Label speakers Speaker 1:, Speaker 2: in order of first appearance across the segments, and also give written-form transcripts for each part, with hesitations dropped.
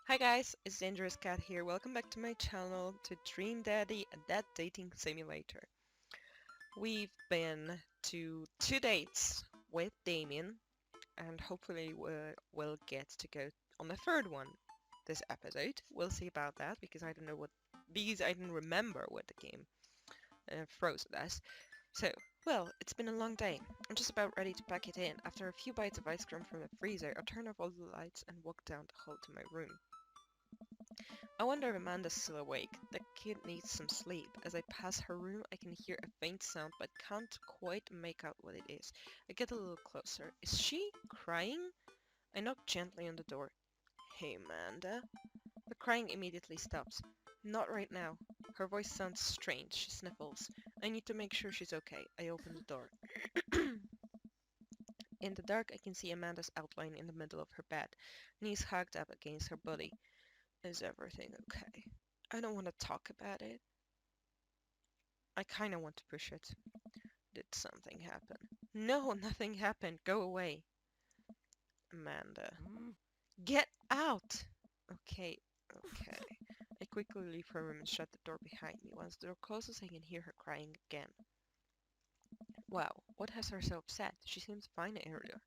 Speaker 1: Hi guys, it's Dangerous Cat here. Welcome back to my channel to Dream Daddy, a dad dating simulator. We've been to 2 dates with Damien and hopefully we'll get to go on the third one this episode. We'll see about that because I didn't remember what the game froze it as. So, well, it's been a long day. I'm just about ready to pack it in. After a few bites of ice cream from the freezer, I turn off all the lights and walk down the hall to my room. I wonder if Amanda's still awake. The kid needs some sleep. As I pass her room, I can hear a faint sound but can't quite make out what it is. I get a little closer. Is she crying? I knock gently on the door. Hey, Amanda. The crying immediately stops. Not right now. Her voice sounds strange. She sniffles. I need to make sure she's okay. I open the door. In the dark, I can see Amanda's outline in the middle of her bed, knees hugged up against her body. Is everything okay? I don't want to talk about it. I kinda want to push it. Did something happen? No, nothing happened. Go away. Amanda. Get out! Okay, okay. I quickly leave her room and shut the door behind me. Once the door closes, I can hear her crying again. Wow, what has her so upset? She seems fine earlier.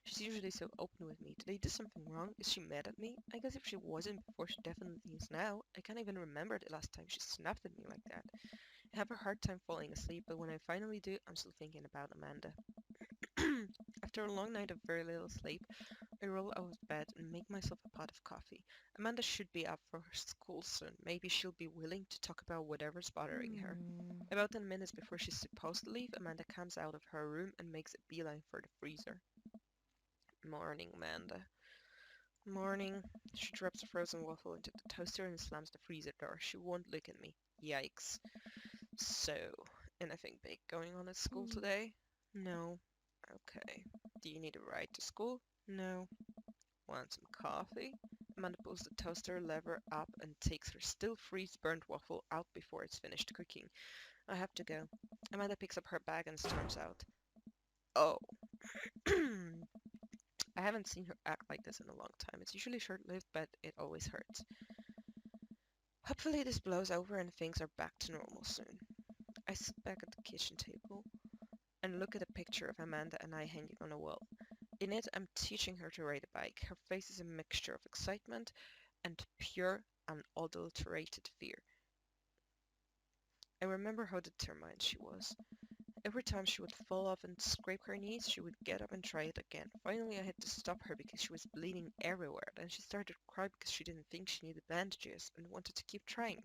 Speaker 1: She's usually so open with me. Did I do something wrong? Is she mad at me? I guess if she wasn't before, she definitely is now. I can't even remember the last time she snapped at me like that. I have a hard time falling asleep, but when I finally do, I'm still thinking about Amanda. After a long night of very little sleep, I roll out of bed and make myself a pot of coffee. Amanda should be up for her school soon. Maybe she'll be willing to talk about whatever's bothering her. About 10 minutes before she's supposed to leave, Amanda comes out of her room and makes a beeline for the freezer. Morning, Amanda. Morning. She drops a frozen waffle into the toaster and slams the freezer door. She won't look at me. Yikes. So, anything big going on at school today? No. Okay. Do you need a ride to school? No. Want some coffee? Amanda pulls the toaster lever up and takes her still freeze-burnt waffle out before it's finished cooking. I have to go. Amanda picks up her bag and storms out. Oh. I haven't seen her act like this in a long time. It's usually short-lived, but it always hurts. Hopefully this blows over and things are back to normal soon. I sit back at the kitchen table and look at a picture of Amanda and I hanging on a wall. In it, I'm teaching her to ride a bike. Her face is a mixture of excitement and pure, unadulterated fear. I remember how determined she was. Every time she would fall off and scrape her knees, she would get up and try it again. Finally, I had to stop her because she was bleeding everywhere. Then she started to cry because she didn't think she needed bandages and wanted to keep trying.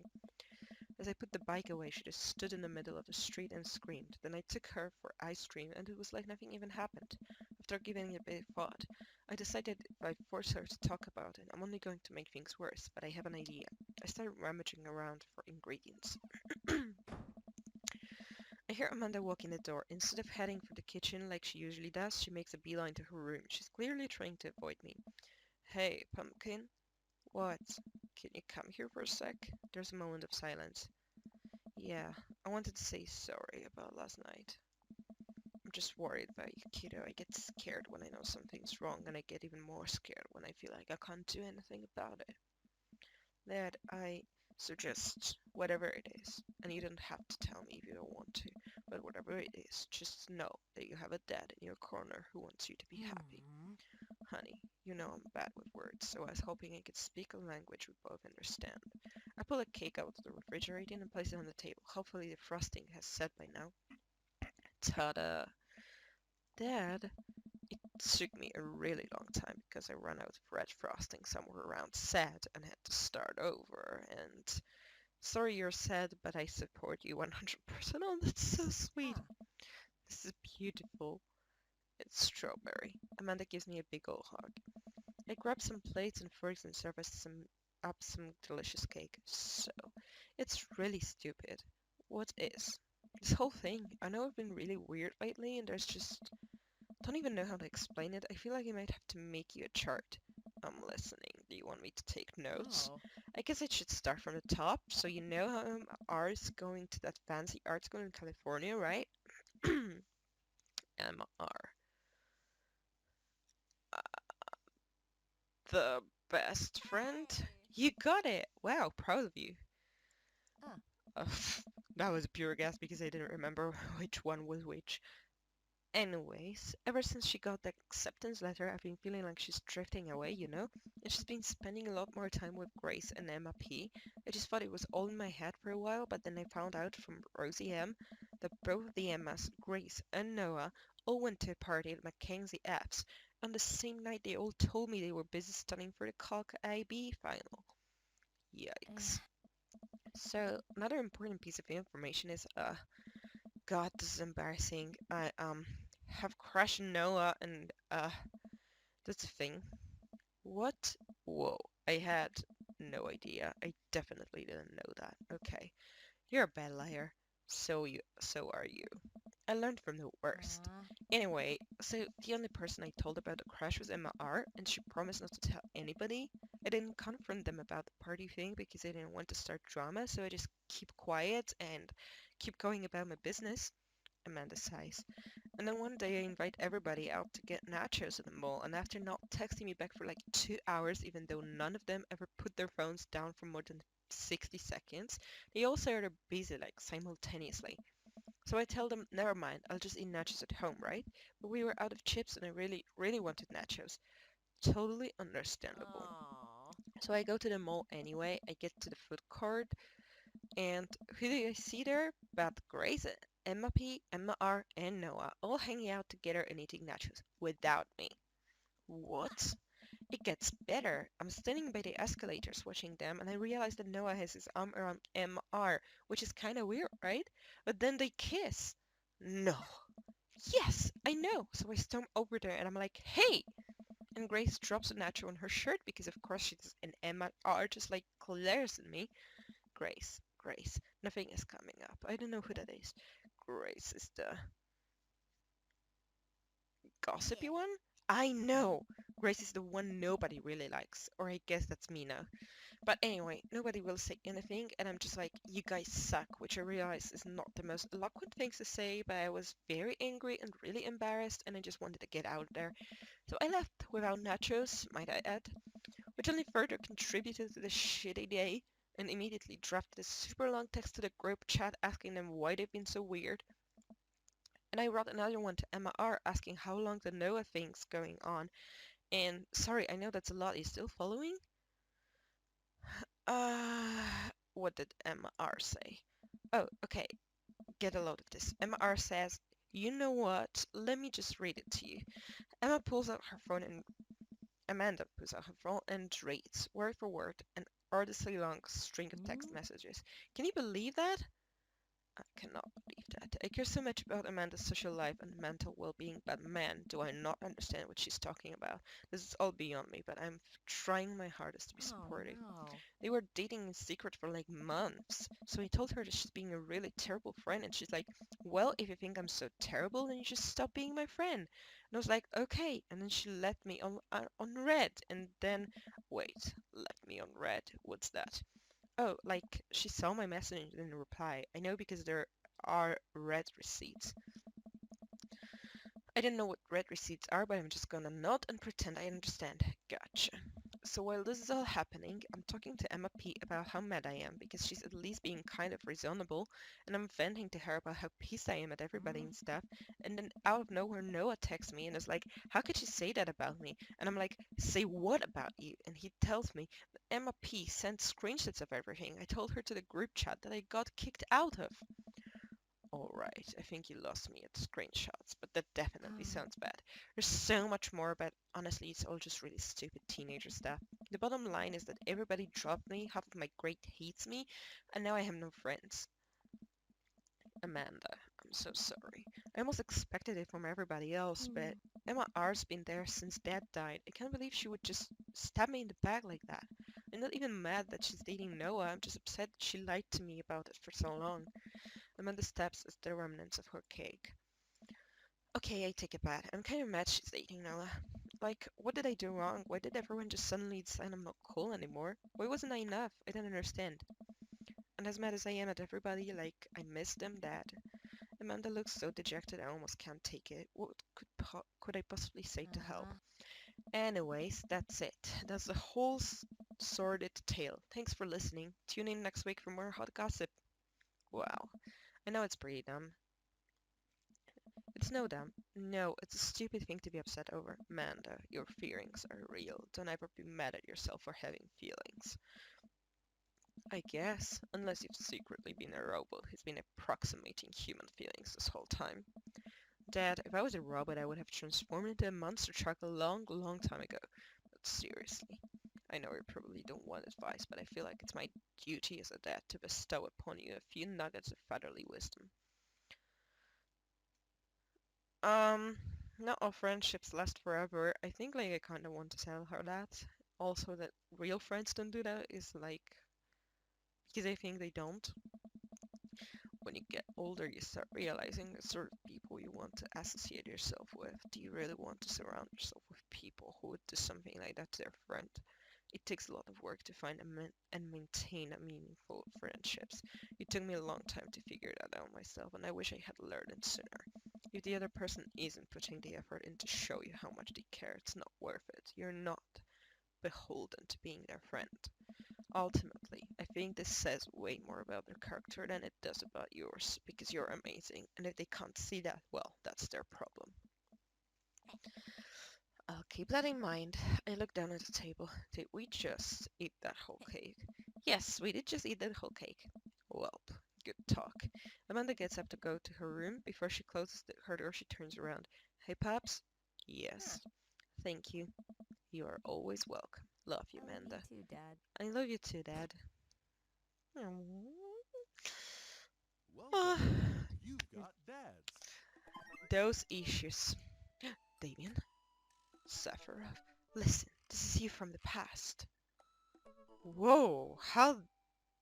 Speaker 1: As I put the bike away, she just stood in the middle of the street and screamed. Then I took her for ice cream, and it was like nothing even happened. After giving it a bit of thought, I decided if I force her to talk about it, I'm only going to make things worse, but I have an idea. I started rummaging around for ingredients. I hear Amanda walk in the door. Instead of heading for the kitchen like she usually does, she makes a beeline to her room. She's clearly trying to avoid me. Hey, Pumpkin. What? Can you come here for a sec? There's a moment of silence. Yeah, I wanted to say sorry about last night. I'm just worried about you, kiddo. I get scared when I know something's wrong, and I get even more scared when I feel like I can't do anything about it. Dad, I suggest whatever it is, and you don't have to tell me if you don't want to, but whatever it is, just know that you have a dad in your corner who wants you to be happy. Honey, you know I'm bad with words, so I was hoping I could speak a language we both understand. I pull a cake out of the refrigerator and place it on the table. Hopefully the frosting has set by now. Ta-da! Dad, it took me a really long time because I ran out of red frosting somewhere around sad and had to start over. And sorry you're sad, but I support you 100%. Oh, that's so sweet. This is beautiful. It's strawberry. Amanda gives me a big ol' hug. I grab some plates and forks and serve us some delicious cake. So, it's really stupid. What is? This whole thing. I know I've been really weird lately, and there's just don't even know how to explain it. I feel like I might have to make you a chart. I'm listening. Do you want me to take notes? I guess I should start from the top. So you know how ours going to that fancy art school in California, right? MR. The best friend? You got it! Wow, proud of you.
Speaker 2: Ah,
Speaker 1: Uh, that was pure gas because I didn't remember which one was which. Anyways, ever since she got the acceptance letter, I've been feeling like she's drifting away. And she's been spending a lot more time with Grace and Emma P. I just thought it was all in my head for a while, but then I found out from Rosie M that both of the Emmas, Grace and Noah, all went to a party at Mackenzie F's. On the same night, they all told me they were busy studying for the Calc IB final. Yikes.
Speaker 2: eh,
Speaker 1: So, another important piece of information is, God, this is embarrassing. I have crushed Noah and that's a thing. What? Whoa, I had no idea. I definitely didn't know that. Okay, you're a bad liar. So are you. I learned from the worst.
Speaker 2: ah,
Speaker 1: Anyway, so the only person I told about the crash was Emma R, and she promised not to tell anybody. I didn't confront them about the party thing because I didn't want to start drama, so I just keep quiet and keep going about my business. Amanda sighs. And then one day I invite everybody out to get nachos at the mall, and after not texting me back for like 2 hours, even though none of them ever put their phones down for more than 60 seconds, they all say they're busy like simultaneously. So I tell them, never mind, I'll just eat nachos at home, right? But we were out of chips and I really, really wanted nachos. Totally understandable.
Speaker 2: oh,
Speaker 1: So I go to the mall anyway, I get to the food court, and who do I see there but Grace, Emma P, Emma R, and Noah all hanging out together and eating nachos without me. What? It gets better. I'm standing by the escalators watching them, and I realize that Noah has his arm around MR, which is kind of weird, right? But then they kiss. No. Yes, I know. So I storm over there and I'm like, hey! And Grace drops a nacho on her shirt because, of course, she's an MR, just like glares at me. Grace. Nothing is coming up. I don't know who that is. Grace is the gossipy
Speaker 2: yeah.
Speaker 1: one? I know! Grace is the one nobody really likes. Or I guess that's me now. But anyway, nobody will say anything, and I'm just like, you guys suck, which I realize is not the most eloquent things to say, but I was very angry and really embarrassed, and I just wanted to get out of there. So I left without nachos, might I add, which only further contributed to the shitty day, and immediately drafted a super long text to the group chat asking them why they've been so weird. And I wrote another one to Emma R asking how long the Noah thing's going on. And sorry, I know that's a lot. Are you still following? Uh, what did Emma R say? Oh, okay, get a load of this. Emma R says, you know what? Let me just read it to you. Emma pulls out her phone and Amanda pulls out her phone and reads, word for word, an arduously long string of text
Speaker 2: Mm,
Speaker 1: messages. Can you believe that? I cannot believe that. I care so much about Amanda's social life and mental well-being, but man, do I not understand what she's talking about. This is all beyond me, but I'm trying my hardest to be
Speaker 2: oh
Speaker 1: supportive.
Speaker 2: no.
Speaker 1: They were dating in secret for like months. So I told her that she's being a really terrible friend, and she's like, well, if you think I'm so terrible, then you just stop being my friend. And I was like, okay. And then she left me on red. And then, wait, left me on red. What's that? Oh, like she saw my message and didn't reply. I know because there are red receipts. I don't know what red receipts are, but I'm just gonna nod and pretend I understand. Gotcha. So while this is all happening, I'm talking to Emma P about how mad I am because she's at least being kind of reasonable, and I'm venting to her about how pissed I am at everybody
Speaker 2: Mm,
Speaker 1: and stuff. And then out of nowhere, Noah texts me and is like, "How could you say that about me?" And I'm like, "Say what about you?" And he tells me that Emma P sent screenshots of everything. I told her to the group chat that I got kicked out of. Alright, I think you lost me at screenshots, but that definitely
Speaker 2: oh,
Speaker 1: sounds bad. There's so much more, but honestly, it's all just really stupid teenager stuff. The bottom line is that everybody dropped me, half of my grade hates me, and now I have no friends. Amanda, I'm so sorry. I almost expected it from everybody else, but
Speaker 2: mm,
Speaker 1: Emma R's been there since Dad died. I can't believe she would just stab me in the back like that. I'm not even mad that she's dating Noah, I'm just upset that she lied to me about it for so long. Amanda stabs at the remnants of her cake. Okay, I take it back. I'm kind of mad she's dating Noah. Like, what did I do wrong? Why did everyone just suddenly decide I'm not cool anymore? Why wasn't I enough? I don't understand. And as mad as I am at everybody, like, I miss them, Dad. Amanda looks so dejected I almost can't take it. What could I possibly say to help?
Speaker 2: uh-huh.
Speaker 1: Anyways, that's it. That's the whole sordid tale. Thanks for listening. Tune in next week for more hot gossip. Wow, I know it's pretty dumb. It's no dumb. No, it's a stupid thing to be upset over. Amanda, your feelings are real. Don't ever be mad at yourself for having feelings. I guess, unless you've secretly been a robot who's been approximating human feelings this whole time. Dad, if I was a robot, I would have transformed into a monster truck a long, long time ago. But seriously, I know you probably don't want advice, but I feel like it's my duty as a dad to bestow upon you a few nuggets of fatherly wisdom. Um, Not all friendships last forever. I think like I kind of want to tell her that. Also, that real friends don't do that is like because I think they don't. When you get older, you start realizing the sort of people you want to associate yourself with. Do you really want to surround yourself with people who would do something like that to their friend? It takes a lot of work to find and maintain a meaningful friendships. It took me a long time to figure that out myself, and I wish I had learned it sooner. If the other person isn't putting the effort in to show you how much they care, it's not worth it. You're not beholden to being their friend. Ultimately, I think this says way more about their character than it does about yours, because you're amazing, and if they can't see that, well, that's their problem. I'll keep that in mind. I look down at the table. Did we just eat that whole cake? Yes, we did just eat that whole cake. Well, good talk. Amanda gets up to go to her room. Before she closes her door, she turns around. Hey, Paps? Yes. Thank you. You are always welcome. Love you,
Speaker 2: I love you
Speaker 1: Amanda.
Speaker 2: too, Dad.
Speaker 1: I love you too, Dad. Ah,
Speaker 3: Welcome. You've got dads.
Speaker 1: those issues. Damien? Sephiroth? Listen, this is you from the past. Whoa, how did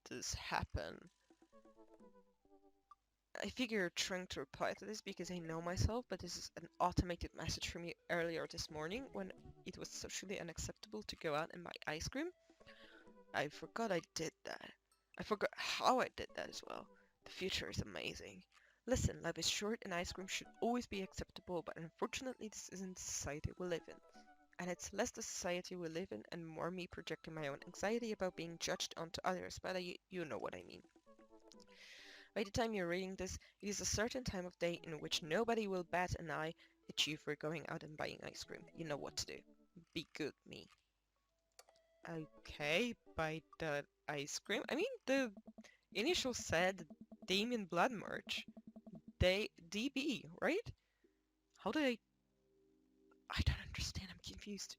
Speaker 1: this happen? I figure you're trying to reply to this because I know myself, but this is an automated message from you earlier this morning when it was socially unacceptable to go out and buy ice cream. I forgot I did that. I forgot how I did that as well. The future is amazing. Listen, life is short and ice cream should always be acceptable, but unfortunately this isn't the society we live in. And it's less the society we live in and more me projecting my own anxiety about being judged onto others, but you know what I mean. By the time you're reading this, it is a certain time of day in which nobody will bat an eye at you for going out and buying ice cream. You know what to do. Be good, me. Okay, buy the ice cream. I mean, the initial said Damien Blood merch. DB, right? How did I don't understand. I'm confused.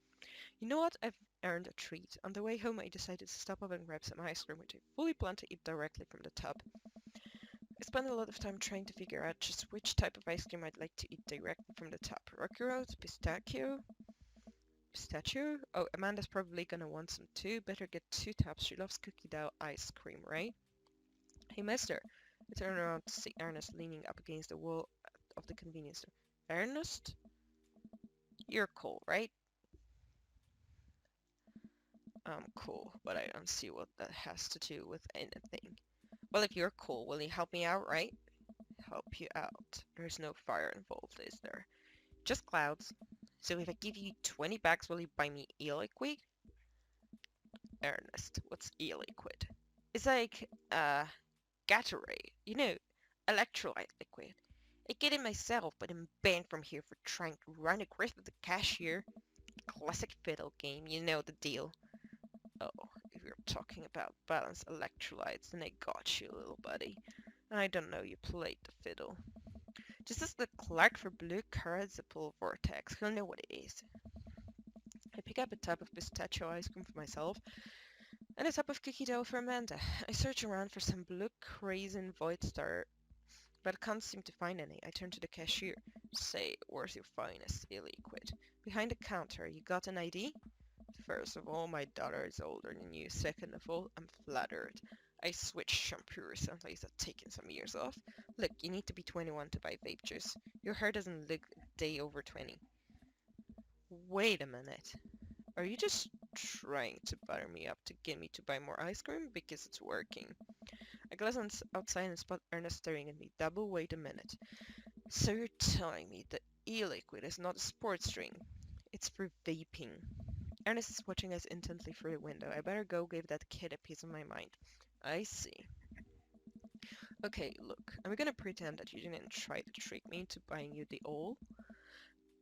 Speaker 1: You know what? I've earned a treat. On the way home, I decided to stop up and grab some ice cream, which I fully plan to eat directly from the tub. I spent a lot of time trying to figure out just which type of ice cream I'd like to eat directly from the tub. Rocky Road, pistachio, pistachio? Oh, Amanda's probably gonna want some too. Better get two tubs. She loves cookie dough ice cream, right? Hey, mister. I turned around to see Ernest leaning up against the wall of the convenience store. Ernest? You're cool, right? I'm cool, but I don't see what that has to do with anything. Well, if you're cool, will you help me out, right? Help you out. There's no fire involved, is there? Just clouds. So if I give you 20 bucks, will you buy me e-liquid? Ernest, what's e-liquid? It's like, Gatorade. You know, electrolyte liquid. I get it myself, but I'm banned from here for trying to run a grift with the cashier. Classic fiddle game, you know the deal. Oh, if you're talking about balanced electrolytes, then I got you, little buddy. I don't know you played the fiddle. Just as the clerk for Blue Carazipal Vortex, he'll know what it is. I pick up a tub of pistachio ice cream for myself and a tub of cookie dough for Amanda. I search around for some Blue Crazen Void Star, but can't seem to find any. I turn to the cashier. Say, where's your finest e-liquid? Behind the counter. You got an ID? First of all, my daughter is older than you. Second of all, I'm flattered. I switched shampoo recently, so taking some years off. Look, you need to be 21 to buy vape juice. Your hair doesn't look a day over 20. Wait a minute. Are you just trying to butter me up to get me to buy more ice cream? Because it's working. I glance outside and spot Ernest staring at me. Double wait a minute. So you're telling me the e-liquid is not a sports drink? It's for vaping. Ernest is watching us intently through the window. I better go give that kid a piece of my mind. I see. Okay, look, I'm gonna pretend that you didn't try to trick me into buying you the old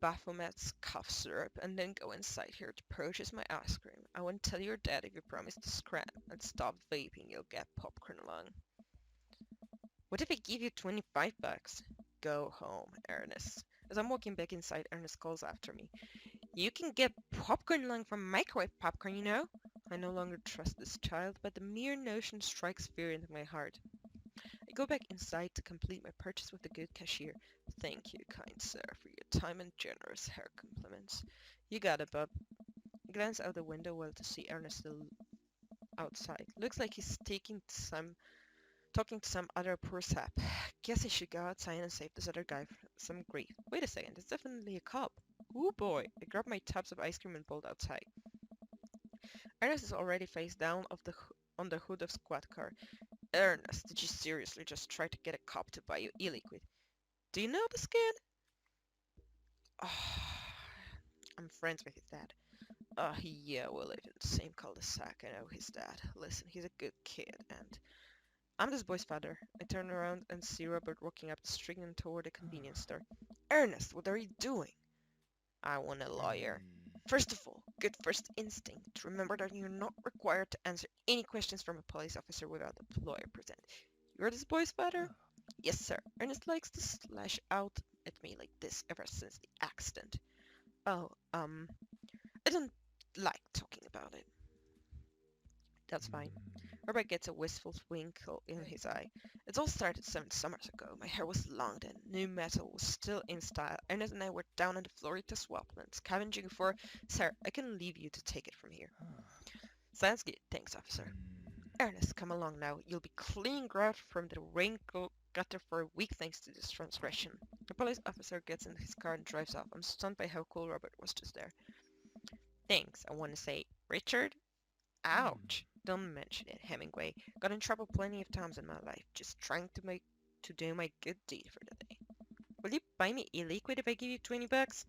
Speaker 1: Baphomet's cough syrup and then go inside here to purchase my ice cream. I won't tell your dad if you promise to scram and stop vaping, you'll get popcorn lung. What if I give you 25 bucks? Go home, Ernest. As I'm walking back inside, Ernest calls after me. You can get popcorn lung from microwave popcorn, you know? I no longer trust this child, but the mere notion strikes fear into my heart. I go back inside to complete my purchase with the good cashier. Thank you, kind sir, for your time and generous hair compliments. You got it, bub. I glance out the window well to see Ernest still outside. Looks like he's talking to some other poor sap. Guess I should go outside and save this other guy some grief. Wait a second, it's definitely a cop. Ooh boy. I grab my tubs of ice cream and bolt outside. Ernest is already face down on the hood of squad car. Ernest, did you seriously just try to get a cop to buy you e-liquid? Do you know this kid? I'm friends with his dad. Yeah, we live in the same cul-de-sac. I know his dad. Listen, he's a good kid, and I'm this boy's father. I turn around and see Robert walking up the street and toward the convenience store. Ernest, what are you doing? I want a lawyer. First of all, good first instinct. Remember that you're not required to answer any questions from a police officer without a lawyer present. You're this boy's father? Yes, sir. Ernest likes to slash out at me like this ever since the accident. Oh, I don't like talking about it. That's fine. Robert gets a wistful twinkle in his eye. It all started 7 summers ago. My hair was long then. New metal was still in style. Ernest and I were down in the Florida swamplands, scavenging for... Sir, I can leave you to take it from here. Sounds good. Thanks, officer. Ernest, come along now. You'll be clean grout from the rain gutter for a week thanks to this transgression. The police officer gets in his car and drives off. I'm stunned by how cool Robert was just there. Thanks, I want to say. Richard? Ouch. Don't mention it, Hemingway. Got in trouble plenty of times in my life, just trying to do my good deed for the day. Will you buy me e-liquid if I give you 20 bucks?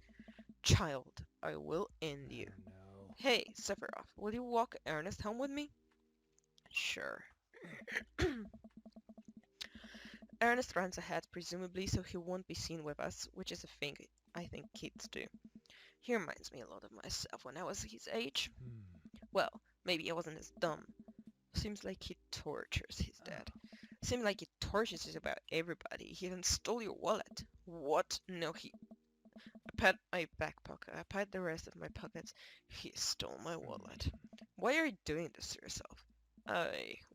Speaker 1: Child, I will end you.
Speaker 3: No.
Speaker 1: Hey, Sephiroth, will you walk Ernest home with me? Sure. Ernest runs ahead, presumably so he won't be seen with us, which is a thing I think kids do. He reminds me a lot of myself when I was his age. Well, maybe I wasn't as dumb. Seems like he tortures his dad. Seems like he tortures us about everybody. He even stole your wallet. What? No, he... I pat my back pocket. I pat the rest of my pockets. He stole my wallet. Why are you doing this to yourself?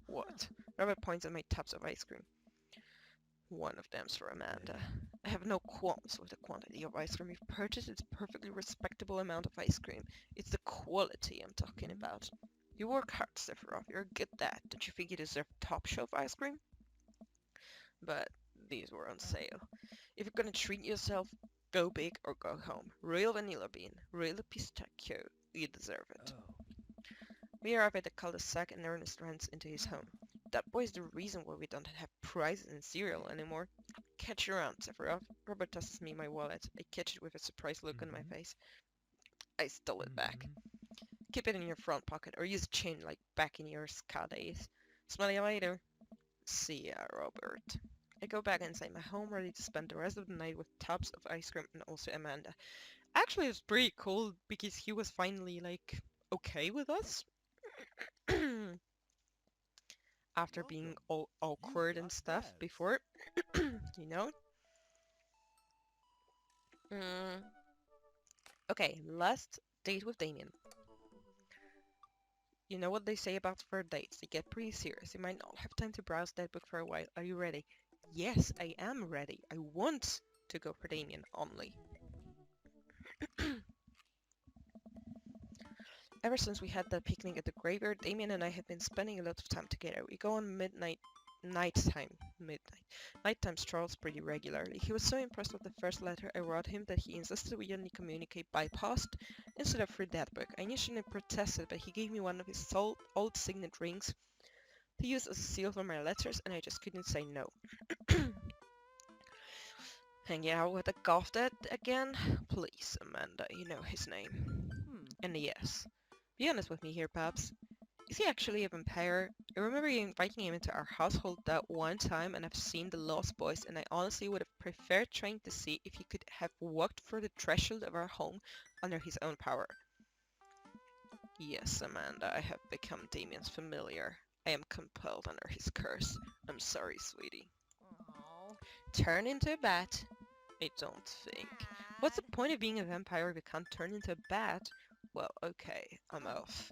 Speaker 1: What? Robert points at my tubs of ice cream. One of them's for Amanda. I have no qualms with the quantity of ice cream you've purchased. It's a perfectly respectable amount of ice cream. It's the quality I'm talking about. You work hard, Sephiroth. You're a good dad. Don't you think you deserve top shelf ice cream? But these were on sale. If you're gonna treat yourself, go big or go home. Real vanilla bean, real pistachio. You deserve it. We arrive at the cul-de-sac and Ernest runs into his home. That boy's the reason why we don't have prizes in cereal anymore. Catch you around, Sephiroth. Robert tosses me my wallet. I catch it with a surprised look on my face. I stole it back. Keep it in your front pocket or use a chain like back in your ska days. Smell you later. See ya, Robert. I go back inside my home ready to spend the rest of the night with tubs of ice cream and also Amanda. Actually, it was pretty cool because he was finally like okay with us. After being all awkward and stuff before, you know? Okay, last date with Damien. You know what they say about first dates, they get pretty serious. You might not have time to browse that book for a while. Are you ready? Yes, I am ready. I want to go for Damien only. Ever since we had that picnic at the graveyard, Damien and I have been spending a lot of time together. We go on nighttime strolls pretty regularly. He was so impressed with the first letter I wrote him that he insisted we only communicate by post instead of through that book. I initially protested, but he gave me one of his old signet rings to use as a seal for my letters, and I just couldn't say no. Hanging out with a goth dad again? Please, Amanda, you know his name. And yes, be honest with me here, Babs. Is he actually a vampire? I remember you inviting him into our household that one time and I've seen The Lost Boys and I honestly would have preferred trying to see if he could have walked through the threshold of our home under his own power. Yes, Amanda, I have become Damien's familiar. I am compelled under his curse. I'm sorry, sweetie.
Speaker 2: Oh,
Speaker 1: Turn into a bat? I don't think. What's the
Speaker 2: Dad.
Speaker 1: point of being a vampire if you can't turn into a bat? Well, okay, I'm off.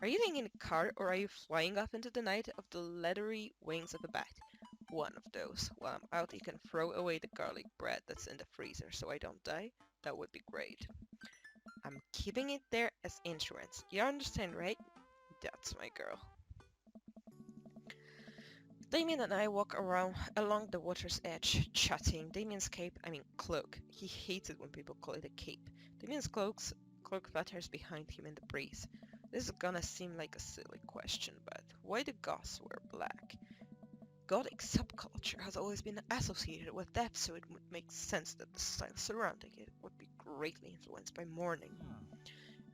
Speaker 1: Are you staying in a car or are you flying off into the night of the leathery wings of a bat? One of those. While I'm out, you can throw away the garlic bread that's in the freezer so I don't die. That would be great. I'm keeping it there as insurance. You understand, right? That's my girl. Damien and I walk around along the water's edge, chatting. Damien's cape, I mean cloak. He hates it when people call it a cape. Damien's cloak flutters behind him in the breeze. This is gonna seem like a silly question, but why do goths wear black? Gothic subculture has always been associated with death, so it would make sense that the style surrounding it would be greatly influenced by mourning.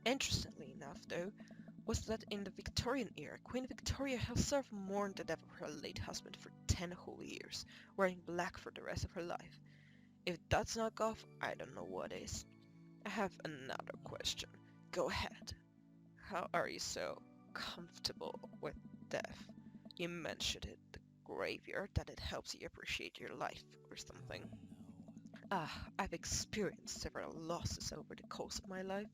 Speaker 1: Interestingly enough, though, was that in the Victorian era, Queen Victoria herself mourned the death of her late husband for 10 whole years, wearing black for the rest of her life. If that's not goth, I don't know what is. I have another question. Go ahead. How are you so comfortable with death? You mentioned it, the graveyard, that it helps you appreciate your life or something. I've experienced several losses over the course of my life,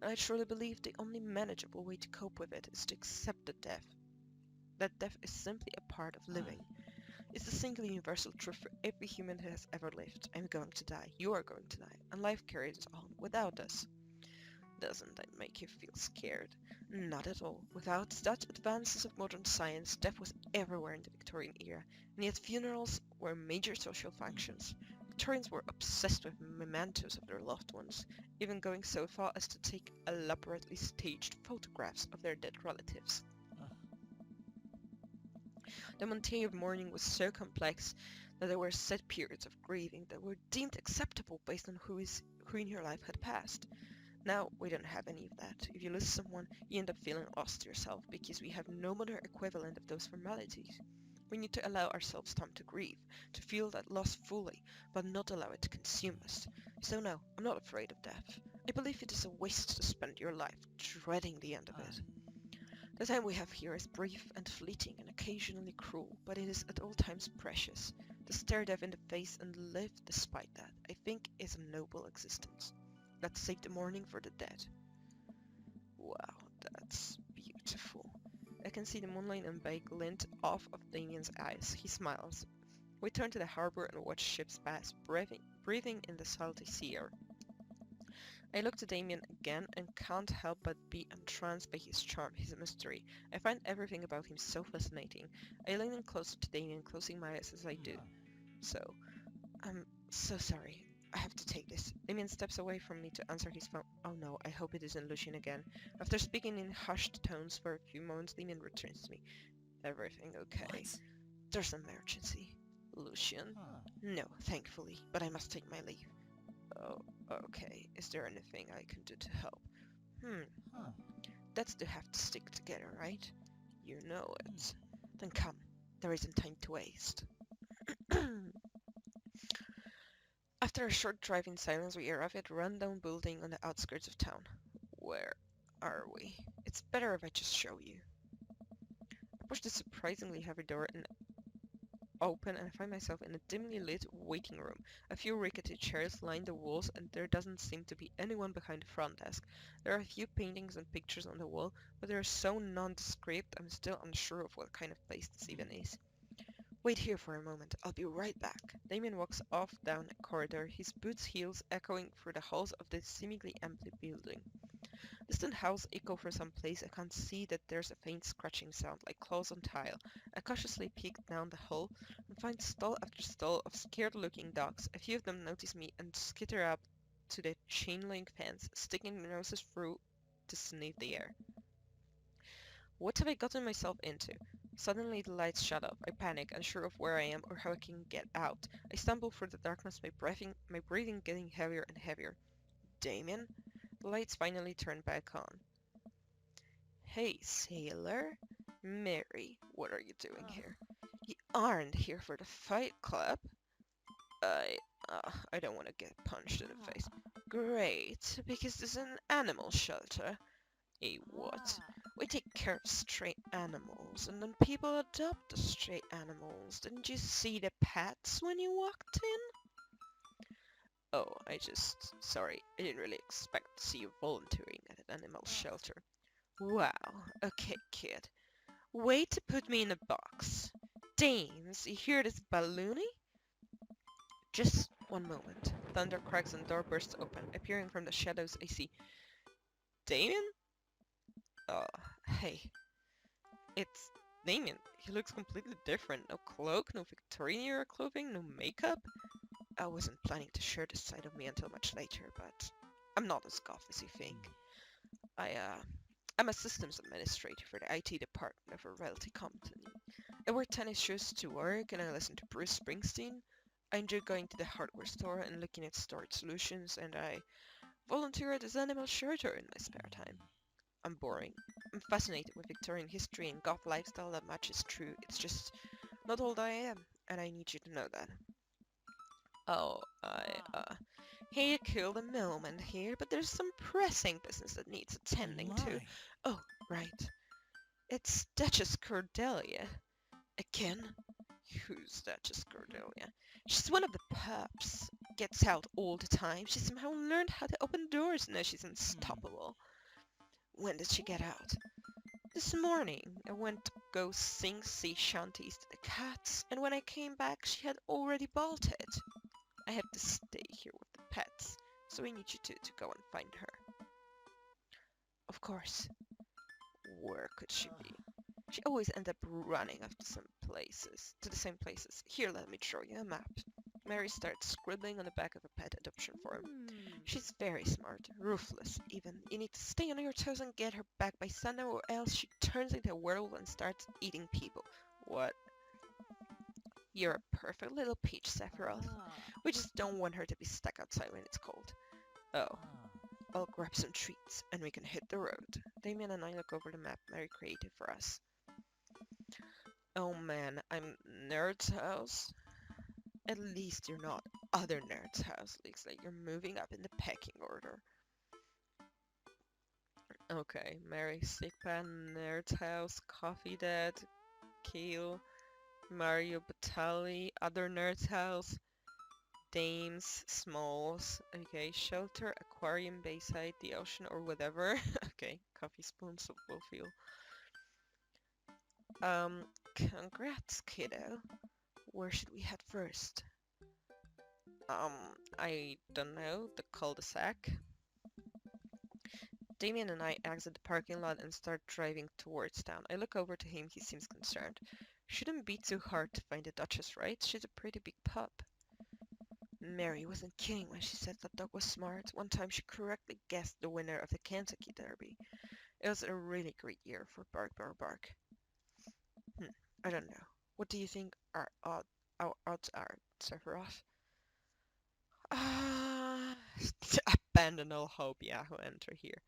Speaker 1: and I truly believe the only manageable way to cope with it is to accept that death is simply a part of living. It's the single universal truth for every human who has ever lived. I'm going to die, you are going to die, and life carries on without us. Doesn't that make you feel scared? Not at all. Without such advances of modern science, death was everywhere in the Victorian era, and yet funerals were major social functions. Victorians were obsessed with mementos of their loved ones, even going so far as to take elaborately staged photographs of their dead relatives. The monotony of mourning was so complex that there were set periods of grieving that were deemed acceptable based on who in your life had passed. Now, we don't have any of that. If you lose someone, you end up feeling lost yourself because we have no modern equivalent of those formalities. We need to allow ourselves time to grieve, to feel that loss fully, but not allow it to consume us. So no, I'm not afraid of death. I believe it is a waste to spend your life dreading the end of it. The time we have here is brief and fleeting and occasionally cruel, but it is at all times precious. To stare death in the face and live despite that, I think, is a noble existence. Let's save the mourning for the dead. Wow, that's beautiful. I can see the moonlight and bay glint off of Damien's eyes. He smiles. We turn to the harbor and watch ships pass, breathing in the salty sea air. I look to Damien again and can't help but be entranced by his charm, his mystery. I find everything about him so fascinating. I lean in closer to Damien, closing my eyes as I do. So, I'm so sorry. I have to take this. Damien steps away from me to answer his phone. Oh no, I hope it isn't Lucian again. After speaking in hushed tones for a few moments, Damien returns to me. Everything okay? There's an emergency. Lucian? No, thankfully, but I must take my leave. Oh, okay. Is there anything I can do to help? That's to have to stick together, right? You know it. Then come. There isn't time to waste. After a short drive in silence, we arrive at a rundown building on the outskirts of town. Where are we? It's better if I just show you. I push the surprisingly heavy door and open and I find myself in a dimly lit waiting room. A few rickety chairs line the walls and there doesn't seem to be anyone behind the front desk. There are a few paintings and pictures on the wall, but they are so nondescript I'm still unsure of what kind of place this even is. Wait here for a moment, I'll be right back. Damien walks off down a corridor, his boots' heels echoing through the halls of the seemingly empty building. Distant howls echo from some place. I can't see that there's a faint scratching sound, like claws on tile. I cautiously peek down the hall and find stall after stall of scared-looking dogs. A few of them notice me and skitter up to the chain-link fence, sticking their noses through to sniff the air. What have I gotten myself into? Suddenly the lights shut off. I panic, unsure of where I am or how I can get out. I stumble through the darkness, my breathing getting heavier and heavier. Damien? The lights finally turn back on. Hey, sailor. Mary, what are you doing here? You aren't here for the fight club. I, I don't want to get punched in the face. Great, because this is an animal shelter. A what? We take care of stray animals, and then people adopt the stray animals. Didn't you see the pets when you walked in? Oh, sorry, I didn't really expect to see you volunteering at an animal shelter. Wow, okay, kid. Way to put me in a box. Dames, you hear this balloony? Just one moment. Thunder cracks and the door bursts open. Appearing from the shadows, I see Damien? Oh, hey. It's Damien. He looks completely different. No cloak, no Victorian-era clothing, no makeup. I wasn't planning to share this side of me until much later, but I'm not as goth as you think. I'm a systems administrator for the IT department of a realty company. I wear tennis shoes to work and I listen to Bruce Springsteen. I enjoy going to the hardware store and looking at storage solutions, and I volunteer at this animal shelter in my spare time. I'm boring. I'm fascinated with Victorian history and goth lifestyle that matches true. It's just not all that I am, and I need you to know that. Oh, hate to kill the moment here, but there's some pressing business that needs attending to. Oh, right. It's Duchess Cordelia. Again? Who's Duchess Cordelia? She's one of the pups. Gets out all the time. She somehow learned how to open doors and now she's unstoppable. When did she get out? This morning. I went to go sing sea shanties to the cats, and when I came back she had already bolted. I have to stay here with the pets, so I need you to go and find her. Of course. Where could she be? She always ends up running off to the same places. Here, let me draw you a map. Mary starts scribbling on the back of a pet adoption form. She's very smart, ruthless even. You need to stay on your toes and get her back by sundown, or else she turns into a werewolf and starts eating people. What? You're a perfect little peach, Sephiroth. We just don't want her to be stuck outside when it's cold. Oh, I'll grab some treats and we can hit the road. Damien and I look over the map Mary created for us. Oh man, I'm Nerd's house? At least you're not other Nerd's house. Looks like you're moving up in the pecking order. Okay, Mary, Sickpan, Nerd's house, Coffee Dad, Kale, Mario Batali, other Nerd's house, Dames, Smalls, okay, Shelter, Aquarium, Bayside, the Ocean, or whatever. Okay, Coffee Spoons, so we'll feel. Congrats, kiddo. Where should we head first? I don't know, the cul-de-sac? Damien and I exit the parking lot and start driving towards town. I look over to him, he seems concerned. Shouldn't be too hard to find the Duchess, right? She's a pretty big pup. Mary wasn't kidding when she said that dog was smart. One time she correctly guessed the winner of the Kentucky Derby. It was a really great year for Bark Bar Bark. I don't know. What do you think our odds are, Sephiroth? Abandon all hope, Yahoo, enter here.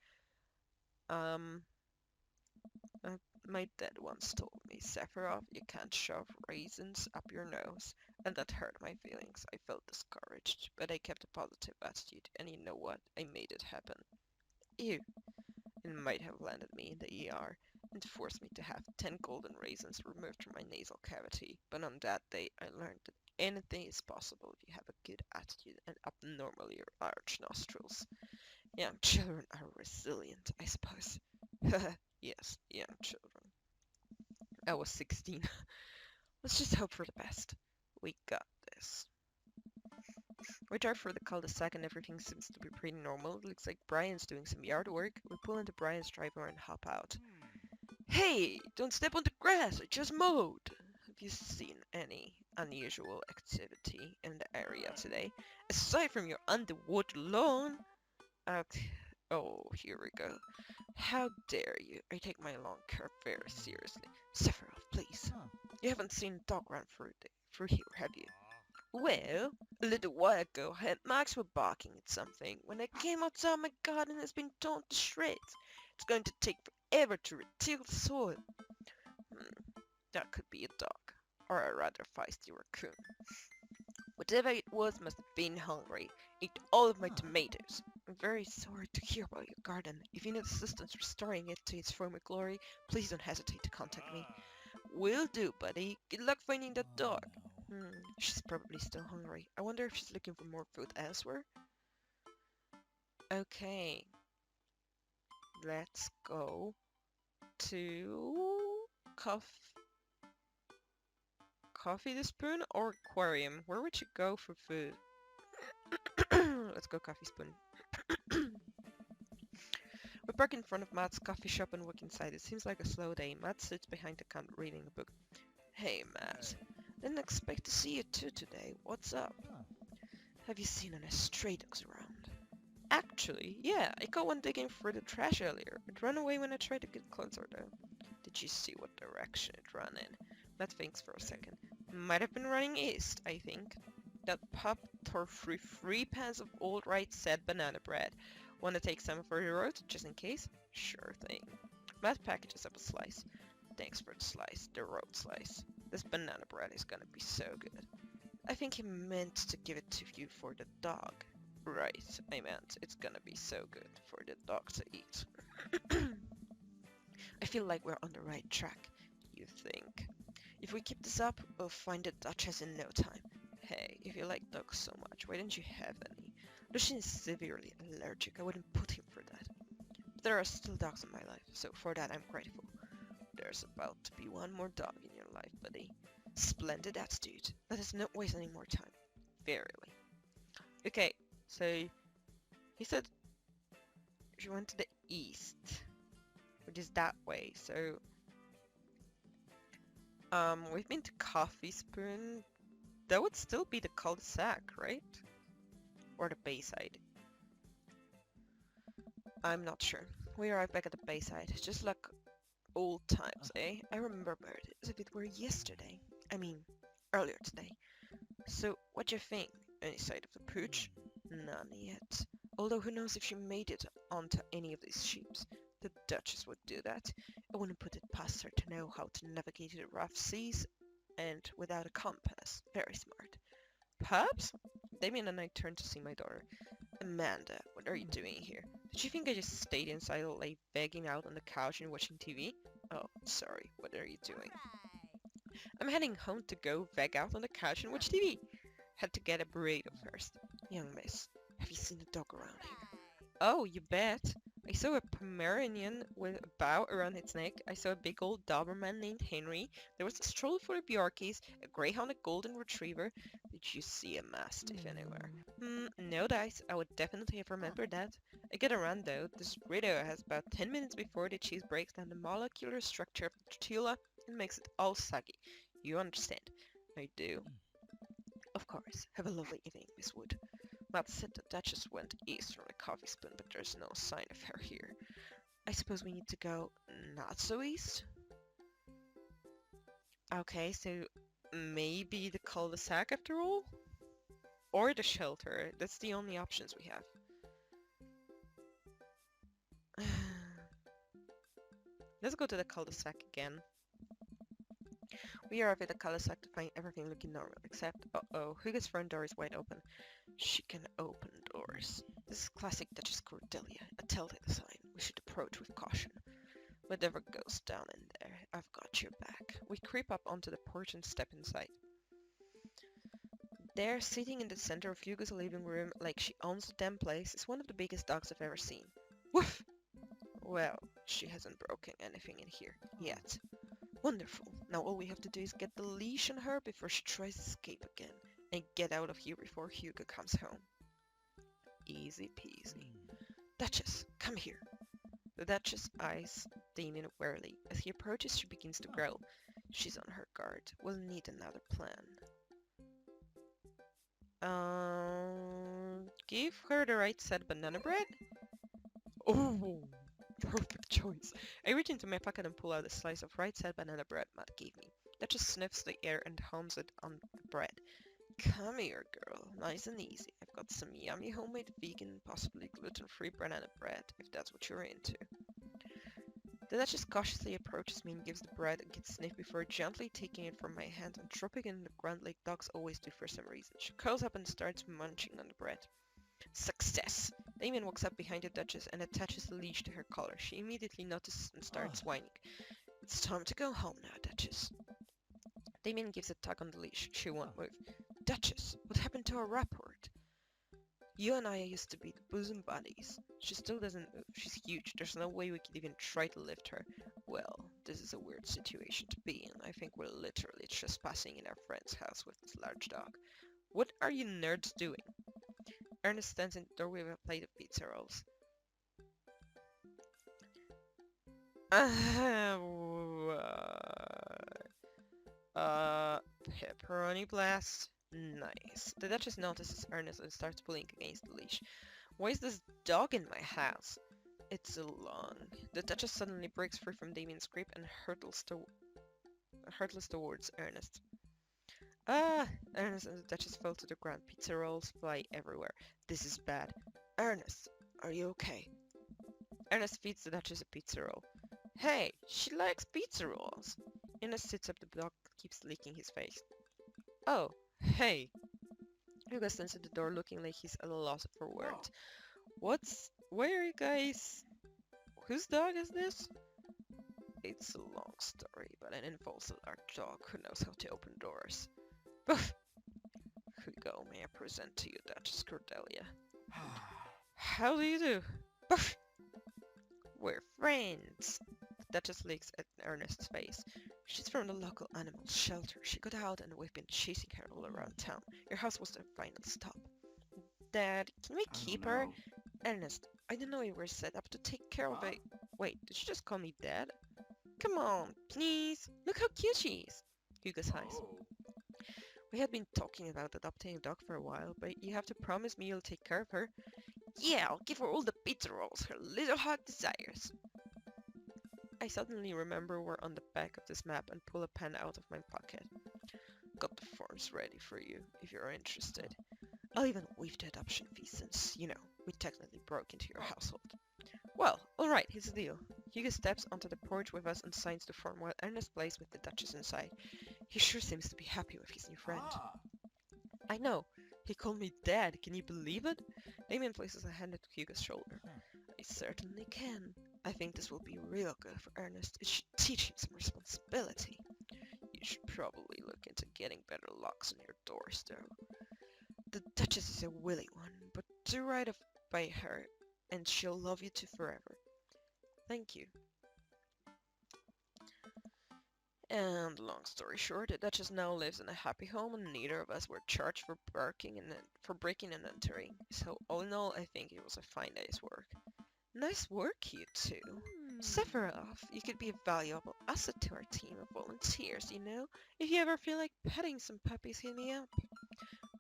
Speaker 1: My dad once told me, Sephiroth, you can't shove raisins up your nose, and that hurt my feelings. I felt discouraged, but I kept a positive attitude, and you know what? I made it happen. Ew. It might have landed me in the ER and forced me to have 10 golden raisins removed from my nasal cavity, but on that day I learned that anything is possible if you have a good attitude and abnormally large nostrils. Young children are resilient, I suppose. Yes, young children. I was 16. Let's just hope for the best. We got this. We drive through the cul-de-sac and everything seems to be pretty normal. It looks like Brian's doing some yard work. We pull into Brian's driveway and hop out. Hey, don't step on the grass, I just mowed. Have you seen any unusual activity in the area today? Aside from your underwater lawn? Oh, here we go. How dare you? I take my lawn care very seriously. Sephiroth, please.
Speaker 3: Huh.
Speaker 1: You haven't seen a dog run through here, have you? Well, a little while ago, I had Max were barking at something. When I came outside, my garden has been torn to shreds. It's going to take forever to retill the soil. That could be a dog, or a rather feisty raccoon. Whatever it was must have been hungry. Ate all of my
Speaker 3: Huh.
Speaker 1: tomatoes. I'm very sorry to hear about your garden. If you need assistance restoring it to its former glory, please don't hesitate to contact me. Will do, buddy. Good luck finding that
Speaker 3: Oh
Speaker 1: dog.
Speaker 3: no.
Speaker 1: She's probably still hungry. I wonder if she's looking for more food elsewhere. Okay, let's go to Coffee the Spoon or Aquarium. Where would you go for food? Let's go Coffee Spoon. We park in front of Matt's coffee shop and walk inside. It seems like a slow day. Matt sits behind the counter reading a book. Hey, Matt.
Speaker 3: Hey.
Speaker 1: Didn't expect to see you too today. What's up?
Speaker 3: Huh.
Speaker 1: Have you seen any stray dogs around? Actually, yeah, I caught one digging through the trash earlier. It ran away when I tried to get closer though. Did you see what direction it ran in? Matt thinks for a
Speaker 3: Hey.
Speaker 1: second. Might have been running east, I think. That pup tore through 3 pans of old right said banana bread. Want to take some for the road, just in case? Sure thing. Matt packages up a slice. Thanks for the slice, the road slice. This banana bread is gonna be so good. I think he meant to give it to you for the dog. Right, I meant it's gonna be so good for the dog to eat. I feel like we're on the right track. You think? If we keep this up, we'll find the Duchess in no time. Hey, if you like dogs so much, why don't you have any? Lucian is severely allergic. I wouldn't put him for that. But there are still dogs in my life, so for that I'm grateful. There's about to be one more dog in your life, buddy. Splendid attitude. Let us not waste any more time. Verily. Okay, so he said she went to the east, which is that way. So we've been to Coffee Spoon. That would still be the cul-de-sac, right? Or the Bayside. I'm not sure. We arrived back at the Bayside, just like old times, eh? I remember it as if it were yesterday. I mean, earlier today. So, what do you think? Any sight of the pooch? None yet. Although who knows if she made it onto any of these ships. The Duchess would do that. I wouldn't put it past her to know how to navigate the rough seas and without a compass. Very smart. Perhaps? Damien and I turned to see my daughter. Amanda, what are you doing here? Did you think I just stayed inside all day begging out on the couch and watching TV? Oh, sorry. What are you doing? I'm heading home to go veg out on the couch and watch TV. Had to get a burrito first. Young miss, have you seen a dog around here? Oh, you bet. I saw a Pomeranian with a bow around its neck. I saw a big old Doberman named Henry. There was a stroller full of Yorkies, a greyhound, a golden retriever. Did you see a mastiff anywhere? No dice. I would definitely have remembered that. I get around though. This burrito has about 10 minutes before the cheese breaks down the molecular structure of the tortilla and makes it all soggy. You understand? I do. Of course. Have a lovely evening, Miss Wood. Matt said the Duchess went east from the Coffee Spoon, but there's no sign of her here. I suppose we need to go not so east? Okay, so maybe the cul-de-sac after all? Or the shelter. That's the only options we have. Let's go to the cul-de-sac again. We arrive at the cul-de-sac to find everything looking normal, except, uh-oh, Hugo's front door is wide open. She can open doors. This is classic Duchess Cordelia, a telltale sign. We should approach with caution. Whatever goes down in there, I've got your back. We creep up onto the porch and step inside. There, sitting in the center of Hugo's living room, like she owns the damn place, is one of the biggest dogs I've ever seen. Woof! Well, she hasn't broken anything in here, yet. Wonderful. Now all we have to do is get the leash on her before she tries to escape again, and get out of here before Hugo comes home. Easy peasy. Duchess, come here. The Duchess eyes Damien warily. As he approaches, she begins to growl. She's on her guard. We'll need another plan. Give her the right set banana bread? Oh, Perfect choice. I reach into my pocket and pull out a slice of right-side banana bread Matt gave me. That just sniffs the air and hums it on the bread. Come here, girl. Nice and easy. I've got some yummy homemade vegan, possibly gluten-free banana bread, if that's what you're into. The Duchess cautiously approaches me and gives the bread a good sniff before gently taking it from my hand and dropping it in the ground like dogs always do for some reason. She curls up and starts munching on the bread. Success! Damien walks up behind the Duchess and attaches the leash to her collar. She immediately notices and starts whining. It's time to go home now, Duchess. Damien gives a tug on the leash. She won't move. Duchess, what happened to our rapport? You and I used to be the bosom buddies. She still doesn't move. She's huge. There's no way we could even try to lift her. Well, this is a weird situation to be in. I think we're literally trespassing in our friend's house with this large dog. What are you nerds doing? Ernest stands in the doorway with a plate of pizza rolls. Pepperoni blast. Nice. The Duchess notices Ernest and starts pulling against the leash. Why is this dog in my house? It's so long. The Duchess suddenly breaks free from Damien's grip and hurtles towards Ernest. Ah! Ernest and the Duchess fall to the ground. Pizza rolls fly everywhere. This is bad. Ernest, are you okay? Ernest feeds the Duchess a pizza roll. Hey, she likes pizza rolls. Ernest sits up. The dog keeps licking his face. Oh, hey. Hugo stands at the door looking like he's at a loss for words. Where are you guys? Whose dog is this? It's a long story, but it involves a large dog who knows how to open doors. Boof! Hugo, may I present to you Duchess Cordelia? How do you do? Boof! We're friends. The Duchess licks at Ernest's face. She's from the local animal shelter. She got out and we've been chasing her all around town. Your house was the final stop. Dad, can we keep her? Ernest, I didn't know you were set up to take care of it. Wait, did you just call me Dad? Come on, please. Look how cute she is. Hugo sighs. We had been talking about adopting a dog for a while, but you have to promise me you'll take care of her. Yeah, I'll give her all the pizza rolls her little heart desires. I suddenly remember we're on the back of this map and pull a pen out of my pocket. Got the forms ready for you, if you're interested. I'll even waive the adoption fee since, you know, we technically broke into your household. Well, alright, here's the deal. Hugo steps onto the porch with us and signs the form while Ernest plays with the Duchess inside. He sure seems to be happy with his new friend. I know. He called me Dad, can you believe it? Damien places a hand at Hugo's shoulder. I certainly can. I think this will be real good for Ernest. It should teach him some responsibility. You should probably look into getting better locks on your doors, though. The Duchess is a willy one, but do right by her, and she'll love you to forever. Thank you. And long story short, the Duchess now lives in a happy home, and neither of us were charged for breaking and entering. So all in all, I think it was a fine day's work. Nice work, you two. Sephiroth, you could be a valuable asset to our team of volunteers, you know? If you ever feel like petting some puppies, hit me up.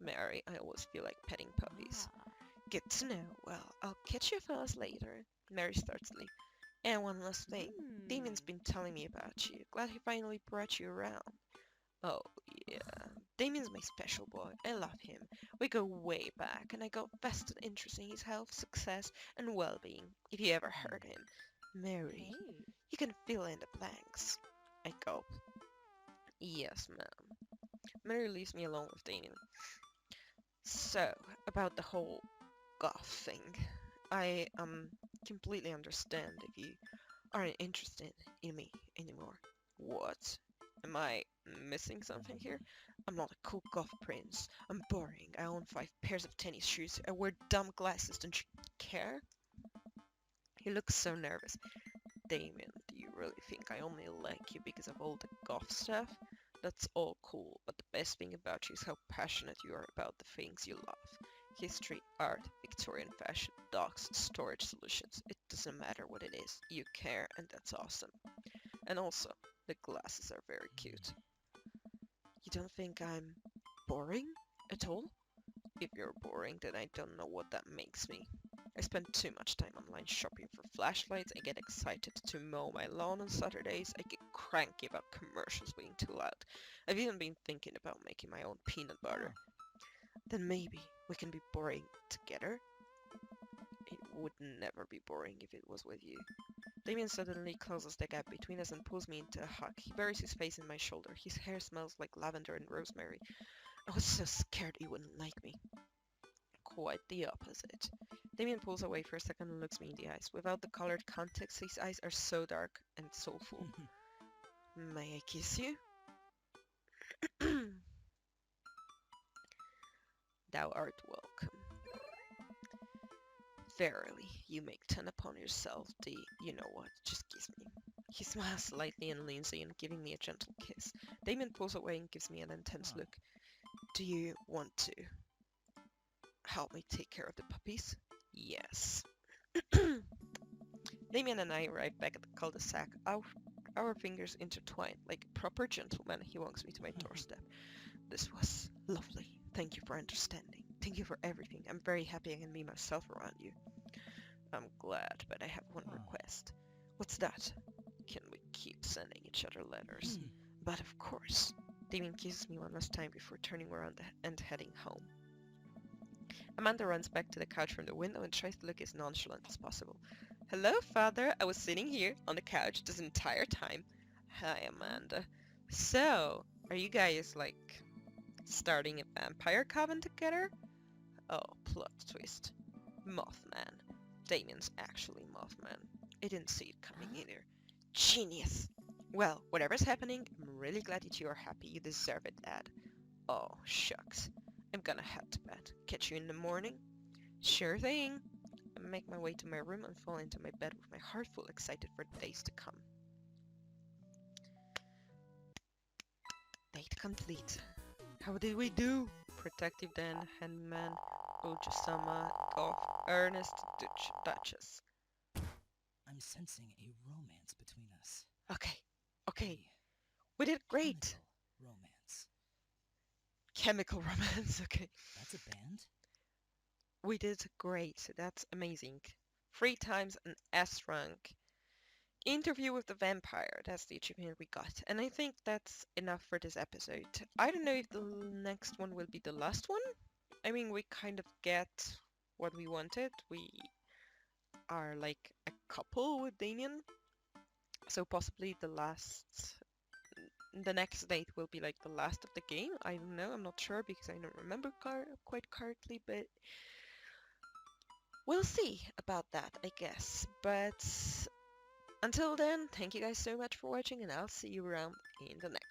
Speaker 1: Mary, I always feel like petting puppies. Good to know. Well, I'll catch you fellas later. Mary starts to leave. And one last thing. Damien's been telling me about you. Glad he finally brought you around. Oh, yeah. Damien's my special boy. I love him. We go way back, and I got vested interest in his health, success, and well-being, if you ever heard him. Mary, you can fill in the blanks. I gulp. Yes, ma'am. Mary leaves me alone with Damien. So, about the whole goth thing. I completely understand if you aren't interested in me anymore. What? Am I missing something here? I'm not a cool goth prince. I'm boring. I own 5 pairs of tennis shoes. I wear dumb glasses. Don't you care? He looks so nervous. Damien, do you really think I only like you because of all the goth stuff? That's all cool, but the best thing about you is how passionate you are about the things you love. History, art, Victorian fashion, dogs, storage solutions. It doesn't matter what it is. You care, and that's awesome. And also, the glasses are very cute. You don't think I'm boring at all? If you're boring, then I don't know what that makes me. I spend too much time online shopping for flashlights. I get excited to mow my lawn on Saturdays. I get cranky about commercials being too loud. I've even been thinking about making my own peanut butter. Then maybe we can be boring together. It would never be boring if it was with you. Damien suddenly closes the gap between us and pulls me into a hug. He buries his face in my shoulder. His hair smells like lavender and rosemary. I was so scared he wouldn't like me. Quite the opposite. Damien pulls away for a second and looks me in the eyes. Without the colored context, his eyes are so dark and soulful. May I kiss you? Thou art welcome. Verily, you make 10 upon yourself, you know what, just kiss me. He smiles slightly and leans in, giving me a gentle kiss. Damien pulls away and gives me an intense look. Do you want to help me take care of the puppies? Yes. Damien and I arrive back at the cul-de-sac. Our fingers intertwine. Like a proper gentleman, he walks me to my doorstep. This was lovely. Thank you for understanding. Thank you for everything. I'm very happy I can be myself around you. I'm glad, but I have one request. What's that? Can we keep sending each other letters? But of course. Damien kisses me one last time before turning around and heading home. Amanda runs back to the couch from the window and tries to look as nonchalant as possible. Hello, Father. I was sitting here on the couch this entire time. Hi, Amanda. So, are you guys, like, starting a vampire coven together? Oh, plot twist. Mothman. Damien's actually Mothman. I didn't see it coming either. Genius! Well, whatever's happening, I'm really glad that you are happy. You deserve it, Dad. Oh, shucks. I'm gonna head to bed. Catch you in the morning? Sure thing. I make my way to my room and fall into my bed with my heart full excited for the days to come. Date complete. How did we do? Protective Dan, Handman, Ojasama, Golf, Ernest, Duchess.
Speaker 2: I'm sensing a romance between us.
Speaker 1: Okay. We did great.
Speaker 2: Chemical romance.
Speaker 1: Chemical romance, okay.
Speaker 2: That's a band?
Speaker 1: We did great. That's amazing. 3 times an S rank. Interview with the vampire. That's the achievement we got. And I think that's enough for this episode. I don't know if the next one will be the last one. I mean, we kind of get what we wanted. We are like a couple with Damien. So possibly the next date will be like the last of the game. I don't know. I'm not sure because I don't remember quite correctly. But we'll see about that, I guess. But until then, thank you guys so much for watching, and I'll see you around in the next